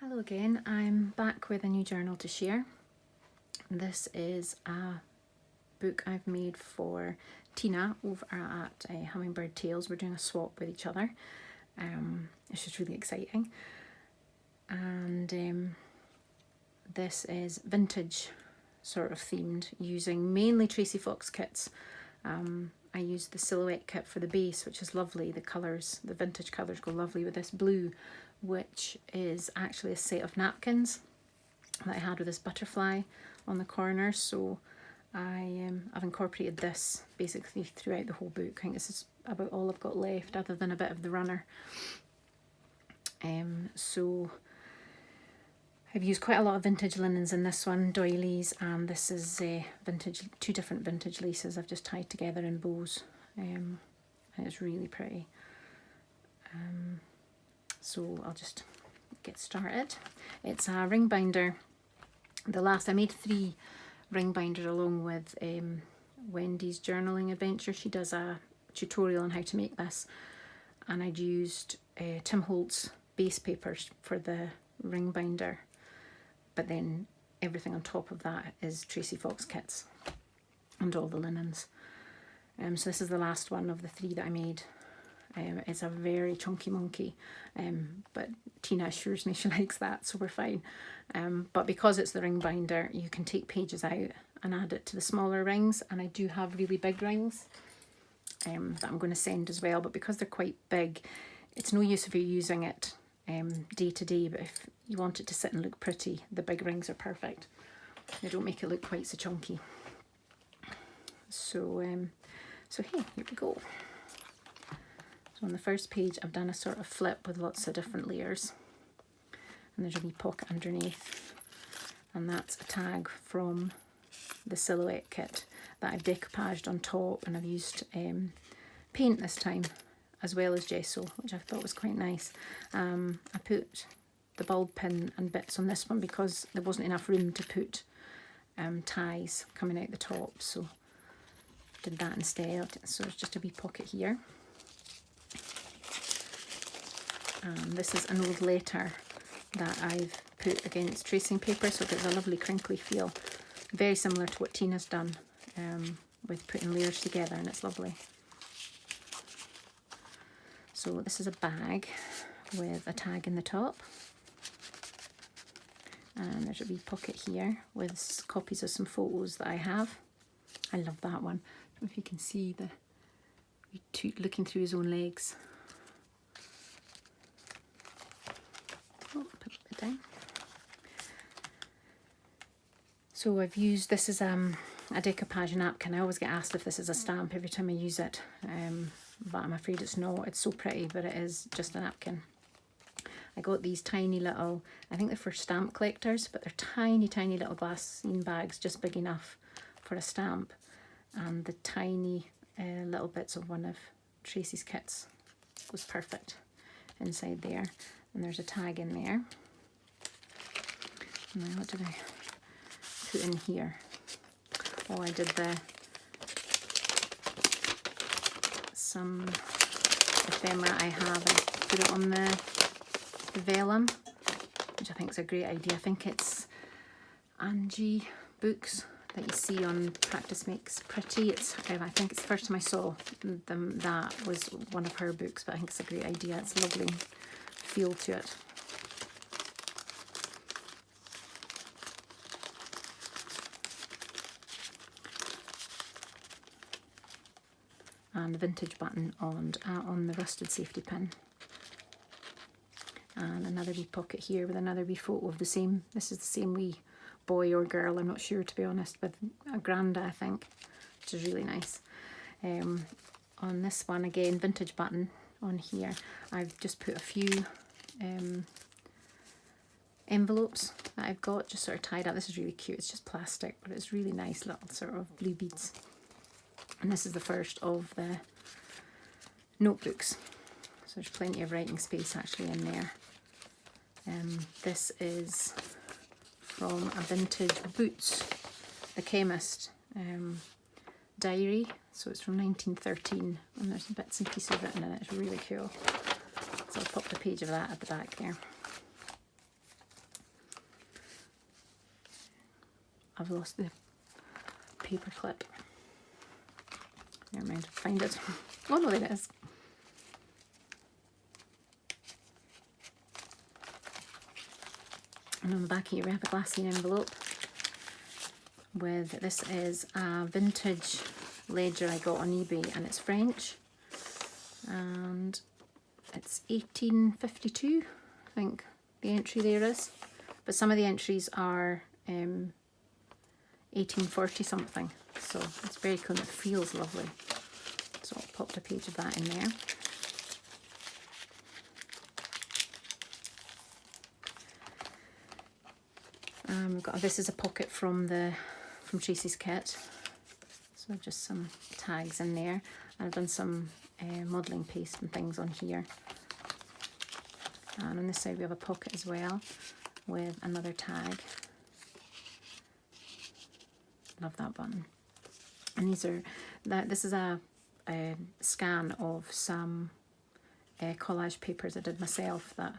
Hello again, I'm back with a new journal to share. This is a book I've made for Tina over at Hummingbird Tales. We're doing a swap with each other. It's just really exciting. And this is vintage sort of themed, using mainly Tracy Fox kits. I used the silhouette kit for the base, which is lovely. The colours, the vintage colours go lovely with this blue, which is actually a set of napkins that I had with this butterfly on the corner. So I've incorporated this basically throughout the whole book. I think this is about all I've got left, other than a bit of the runner. So I've used quite a lot of vintage linens in this one, doilies, and this is vintage, two different vintage laces I've just tied together in bows. And it's really pretty. So I'll just get started. It's a ring binder. I made 3 ring binders along with Wendy's journaling adventure. She does a tutorial on how to make this, and I'd used Tim Holtz base papers for the ring binder, but then everything on top of that is Tracy Fox kits and all the linens. So this is the last one of the 3 that I made. It's a very chunky monkey, but Tina assures me she likes that, so we're fine. But because it's the ring binder, you can take pages out and add it to the smaller rings, and I do have really big rings that I'm going to send as well, but because they're quite big, it's no use if you're using it day to day, but if you want it to sit and look pretty, the big rings are perfect. They don't make it look quite so chunky. So here we go. So on the first page, I've done a sort of flip with lots of different layers, and there's a wee pocket underneath, and that's a tag from the silhouette kit that I've decoupaged on top, and I've used paint this time as well as gesso, which I thought was quite nice. I put the bulb pin and bits on this one because there wasn't enough room to put ties coming out the top, so did that instead. So it's just a wee pocket here. This is an old letter that I've put against tracing paper, so it gives a lovely crinkly feel, very similar to what Tina's done with putting layers together, and it's lovely. So this is a bag with a tag in the top, and there's a wee pocket here with copies of some photos that I have. I love that one. I don't know if you can see the toot looking through his own legs. Oh, put it down. So I've used, this is a decoupage napkin. I always get asked if this is a stamp every time I use it, but I'm afraid it's not. It's so pretty, but it is just a napkin. I got these tiny little, I think they're for stamp collectors, but they're tiny, tiny little glassine bags, just big enough for a stamp. And the tiny little bits of one of Tracy's kits goes perfect inside there. And there's a tag in there. And then what did I put in here? Oh, I did some ephemera I have. I put it on the vellum, which I think is a great idea. I think it's Angie Books that you see on Practice Makes Pretty. It's I think it's the first time I saw them, that was one of her books, but I think it's a great idea. It's a lovely feel to it. And the vintage button on the rusted safety pin. And another wee pocket here with another wee photo of the same, this is the same wee boy or girl, I'm not sure to be honest, with a Granda I think, which is really nice. On this one again, vintage button on here, I've just put a few envelopes that I've got just sort of tied up. This is really cute, it's just plastic, but it's really nice little sort of blue beads. And this is the first of the notebooks, so there's plenty of writing space actually in there. This is from a vintage Boots, the chemist diary, so it's from 1913, and there's bits and pieces written in it. It's really cool. So I'll pop the page of that at the back there. I've lost the paper clip. Never mind, find it. Oh no, there it is. And on the back here we have a glassine envelope with, this is a vintage ledger I got on eBay, and it's French, and it's 1852, I think the entry there is, but some of the entries are 1840 something, so it's very cool and it feels lovely. So I'll pop a page of that in there. We've got, this is a pocket from Tracy's kit, so just some tags in there, and I've done some modelling paste and things on here. And on this side we have a pocket as well with another tag. Love that button. And these are, this is a scan of some collage papers I did myself that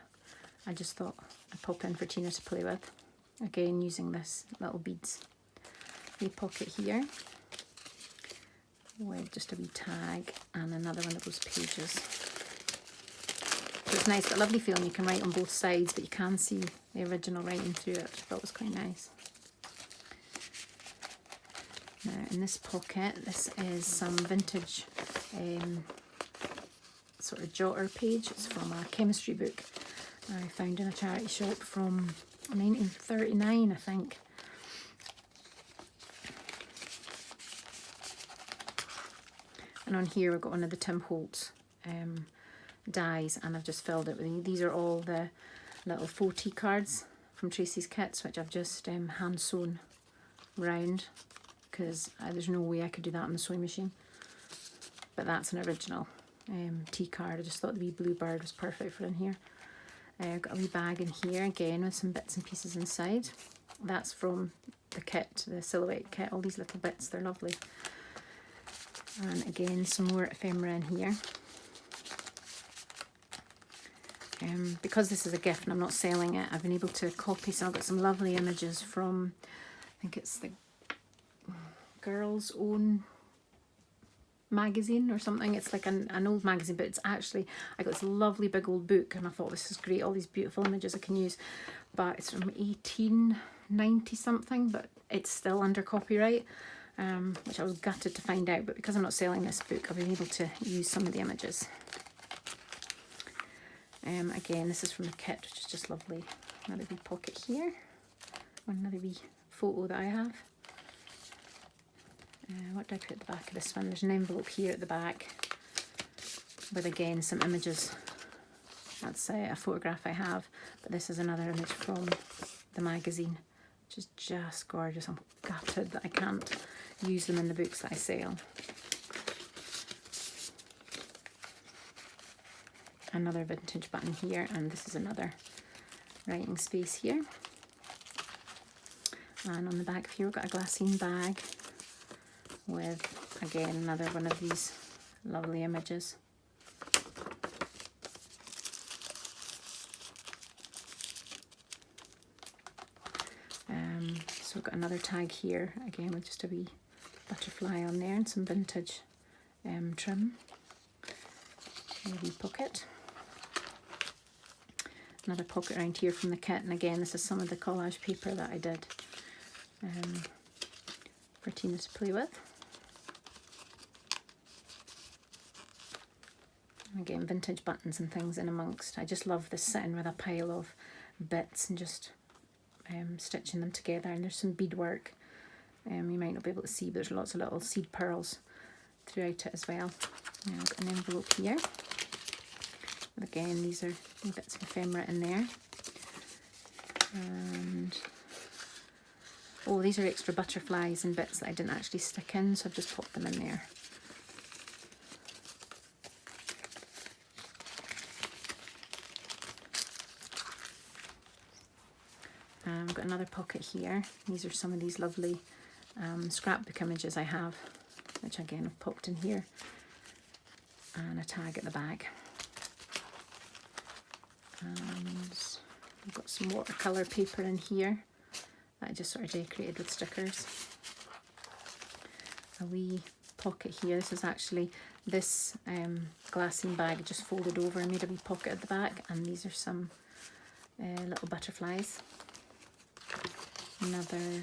I just thought I'd pop in for Tina to play with. Again, using this little beads. The pocket here with just a wee tag and another one of those pages. So it's nice, got a lovely feeling. You can write on both sides, but you can see the original writing through it, which I thought was quite nice. Now in this pocket, this is some vintage sort of jotter page. It's from a chemistry book I found in a charity shop from 1939, I think. And on here we've got one of the Tim Holtz dies, and I've just filled it with, these are all the little 4T cards from Tracy's kits, which I've just hand sewn round, because there's no way I could do that on the sewing machine. But that's an original T card. I just thought the wee blue bird was perfect for in here. I've got a wee bag in here again with some bits and pieces inside. That's from the kit, the silhouette kit, all these little bits, they're lovely. And again, some more ephemera in here. Because this is a gift and I'm not selling it, I've been able to copy, so I've got some lovely images from, I think it's the Girls' Own magazine or something. It's like an old magazine, but it's actually, I got this lovely big old book and I thought this is great, all these beautiful images I can use, but it's from 1890 something, but it's still under copyright, which I was gutted to find out, but because I'm not selling this book, I've been able to use some of the images. Again, this is from the kit, which is just lovely. Another wee pocket here, another wee photo that I have. What did I put at the back of this one? There's an envelope here at the back with, again, some images. That's a photograph I have, but this is another image from the magazine, which is just gorgeous. I'm gutted that I can't use them in the books that I sell. Another vintage button here, and this is another writing space here. And on the back here we've got a glassine bag with, again, another one of these lovely images. So we've got another tag here, again with just a wee butterfly on there and some vintage trim. A wee pocket. Another pocket around here from the kit, and again this is some of the collage paper that I did for Tina to play with. And again, vintage buttons and things in amongst. I just love this sitting with a pile of bits and just stitching them together. And there's some beadwork. You might not be able to see, but there's lots of little seed pearls throughout it as well. Now I've got an envelope here. But again, these are bits of ephemera in there. And oh, these are extra butterflies and bits that I didn't actually stick in, so I've just popped them in there. I've got another pocket here. These are some of these lovely scrapbook images I have, which again I've popped in here. And a tag at the back. And I've got some watercolour paper in here that I just sort of decorated with stickers. A wee pocket here. This is actually this glassine bag just folded over and made a wee pocket at the back, and these are some little butterflies. Another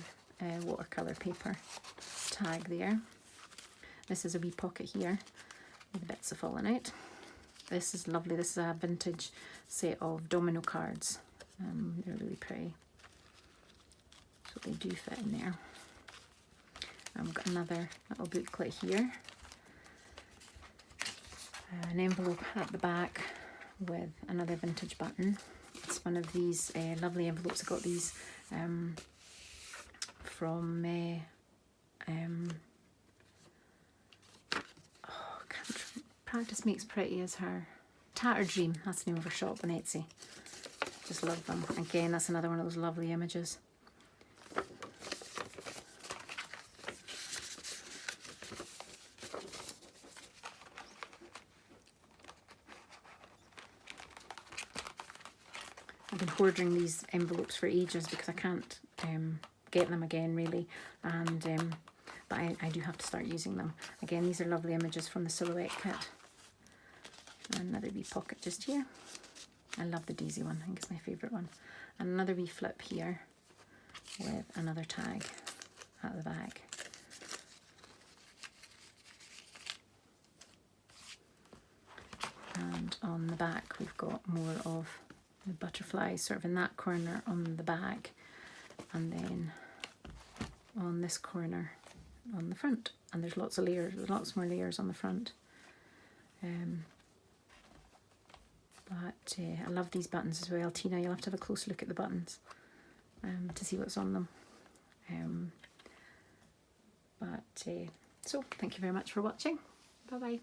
watercolour paper tag there. This is a wee pocket here with bits have fallen out. This is lovely. This is a vintage set of domino cards. They're really pretty. So they do fit in there. And we've got another little booklet here. An envelope at the back with another vintage button. It's one of these lovely envelopes. I got these from Practice Makes Pretty is her. Tatter Dream, that's the name of her shop on Etsy. Just love them. Again, that's another one of those lovely images. I've been hoarding these envelopes for ages because I can't get them again really, and but I do have to start using them. Again, these are lovely images from the Silhouette kit. And another wee pocket just here. I love the daisy one, I think it's my favourite one. And another wee flip here with another tag at the back. And on the back we've got more of the butterflies sort of in that corner on the back, and then on this corner on the front. And there's lots of layers, there's lots more layers on the front. But I love these buttons as well. Tina, you'll have to have a close look at the buttons to see what's on them. So thank you very much for watching. Bye bye.